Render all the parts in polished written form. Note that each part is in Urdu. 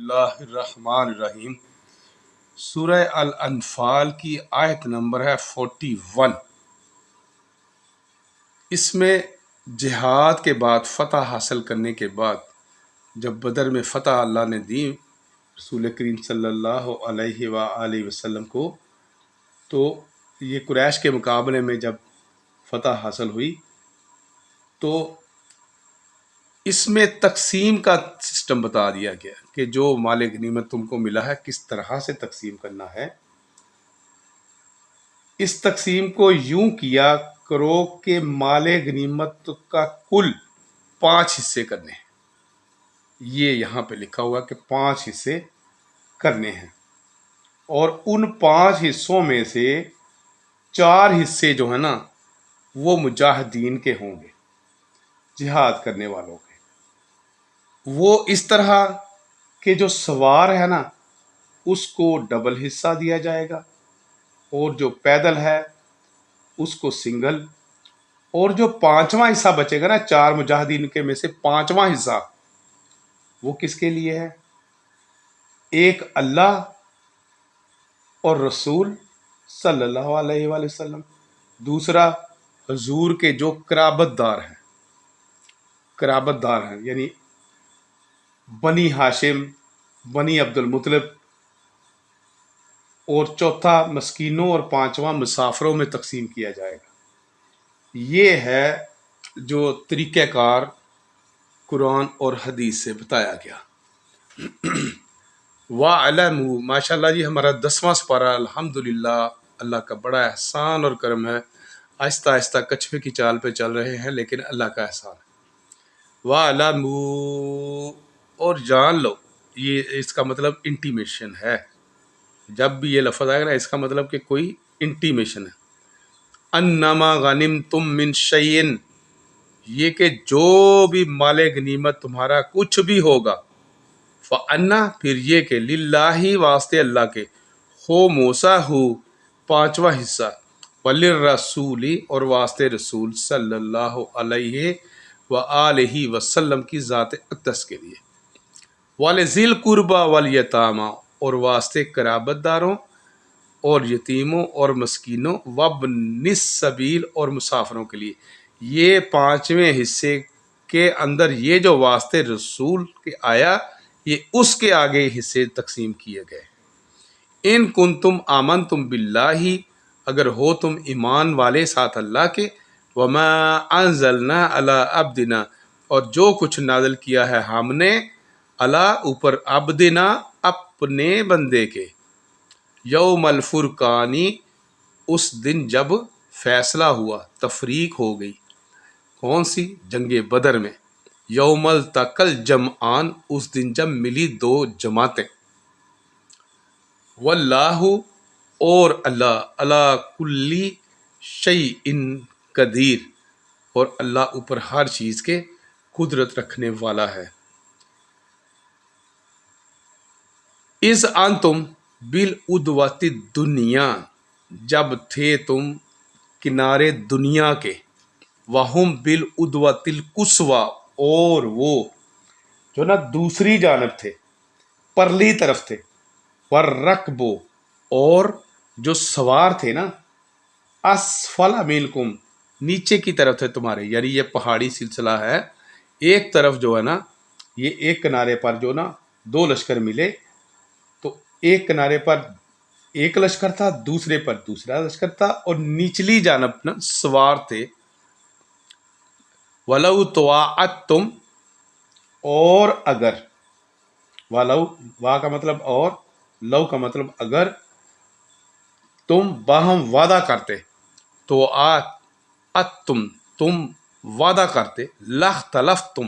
اللہ الرحمن الرحیم۔ سورہ الانفال کی آیت نمبر ہے 41۔ اس میں جہاد کے بعد فتح حاصل کرنے کے بعد جب بدر میں فتح اللہ نے دی رسول کریم صلی اللہ علیہ وآلہ وسلم کو، تو یہ قریش کے مقابلے میں جب فتح حاصل ہوئی تو اس میں تقسیم کا سسٹم بتا دیا گیا کہ جو مال غنیمت تم کو ملا ہے کس طرح سے تقسیم کرنا ہے۔ اس تقسیم کو یوں کیا کرو کہ مال غنیمت کا کل 5 حصے کرنے ہیں۔ یہ یہاں پہ لکھا ہوا کہ 5 حصے کرنے ہیں، اور ان 5 حصوں میں سے 4 حصے جو ہیں نا وہ مجاہدین کے ہوں گے، جہاد کرنے والوں کے۔ وہ اس طرح کہ جو سوار ہے نا اس کو ڈبل حصہ دیا جائے گا، اور جو پیدل ہے اس کو سنگل، اور جو 5واں حصہ بچے گا نا 4 مجاہدین کے میں سے 5واں حصہ وہ کس کے لیے ہے؟ ایک اللہ اور رسول صلی اللہ علیہ وآلہ وسلم، دوسرا حضور کے جو قرابت دار ہیں یعنی بنی ہاشم، بنی عبد المطلب، اور چوتھا مسکینوں، اور 5واں مسافروں میں تقسیم کیا جائے گا۔ یہ ہے جو طریقہ کار قرآن اور حدیث سے بتایا گیا۔ وَاعْلَمُوا، ماشاء اللہ جی ہمارا 10واں سپارہ الحمدللہ اللہ کا بڑا احسان اور کرم ہے۔ آہستہ آہستہ کچھوے کی چال پہ چل رہے ہیں لیکن اللہ کا احسان ہے۔ وَاعْلَمُوا، اور جان لو، یہ اس کا مطلب انٹیمیشن ہے۔ جب بھی یہ لفظ آئے گا نا اس کا مطلب کہ کوئی انٹیمیشن ہے۔ انما غنمتم من شیئن، یہ کہ جو بھی مال غنیمت تمہارا کچھ بھی ہوگا، فانا، پھر یہ کہ للہ، واسطے اللہ کے، ہو موسا ہو 5واں حصہ، وللرسول، اور واسطے رسول صلی اللہ علیہ وآلہ وسلم کی ذات اقدس کے لیے، ولذی القربى والیتامى، اور واسطے قرابت داروں اور یتیموں اور مسکینوں، وابن السبیل، اور مسافروں کے لیے۔ یہ 5ویں حصے کے اندر یہ جو واسطے رسول کے آیا، یہ اس کے آگے حصے تقسیم کیے گئے۔ ان کنتم آمنتم باللہ، اگر ہو تم ایمان والے ساتھ اللہ کے، وما انزلنا علی عبدنا، اور جو کچھ نازل کیا ہے ہم نے، علی اوپر، عبدنا اپنے بندے کے، یوم الفرقانی، اس دن جب فیصلہ ہوا، تفریق ہو گئی۔ کون سی؟ جنگ بدر میں۔ یوم التقى الجمعان، اس دن جب ملی 2 جماعتیں۔ واللہ، اور اللہ، علی کل شیء قدیر، اور اللہ اوپر ہر چیز کے قدرت رکھنے والا ہے۔ اذ انتم بالعدوۃ الدنیا، جب تھے تم کنارے دنیا کے، وہم بالعدوۃ القصویٰ، اور وہ جو نا دوسری جانب تھے، پرلی طرف تھے، والرکب، اور جو سوار تھے نا، اسفل منکم، نیچے کی طرف تھے تمہارے، یعنی یہ پہاڑی سلسلہ ہے۔ ایک طرف جو ہے نا یہ ایک کنارے پر جو نا 2 لشکر ملے، تو ایک کنارے پر ایک لشکر تھا، دوسرے پر دوسرا لشکر تھا، اور نچلی جانب نا سوار تھے۔ وَلَوْ تُوَاعَدْتُمْ، اور اگر، وَلَوْ، وا کا مطلب اور، لو کا مطلب اگر، تم باہم وعدہ کرتے، تو تم وعدہ کرتے، لاختلفتم،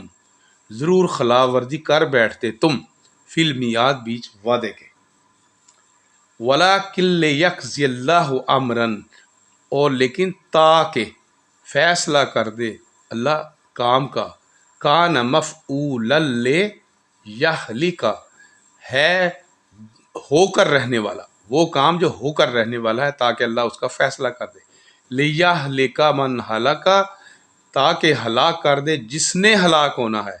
ضرور خلاف ورزی کر بیٹھتے تم، فی المیعاد، بیچ وعدے کے۔ وَلَٰكِن لِيَقْضِيَ اللَّهُ أَمْرًا، اور لیکن تاکہ فیصلہ کر دے اللہ کام کا، کان مفعولا لیہلک، ہے ہو کر رہنے والا، وہ کام جو ہو کر رہنے والا ہے تاکہ اللہ اس کا فیصلہ کر دے۔ لیہلک من ہلک، تاکہ ہلاک کر دے جس نے ہلاک ہونا ہے،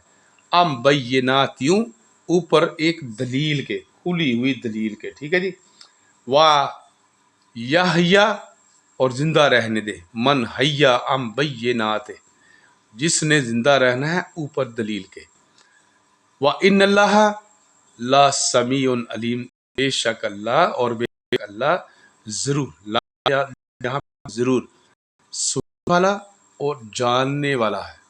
ام بینات، اوپر ایک دلیل کے، کھلی ہوئی دلیل کے، ٹھیک ہے جی. وا یحییٰ اور زندہ رہنے دے، من حیا ام بینات، جس نے زندہ رہنا ہے اوپر دلیل کے. وَإِنَّ اللَّهَ لا سمیع علیم، بے شک اللہ اور بے شک اللہ ضرور، لا یہاں ضرور سننے والا اور جاننے والا ہے.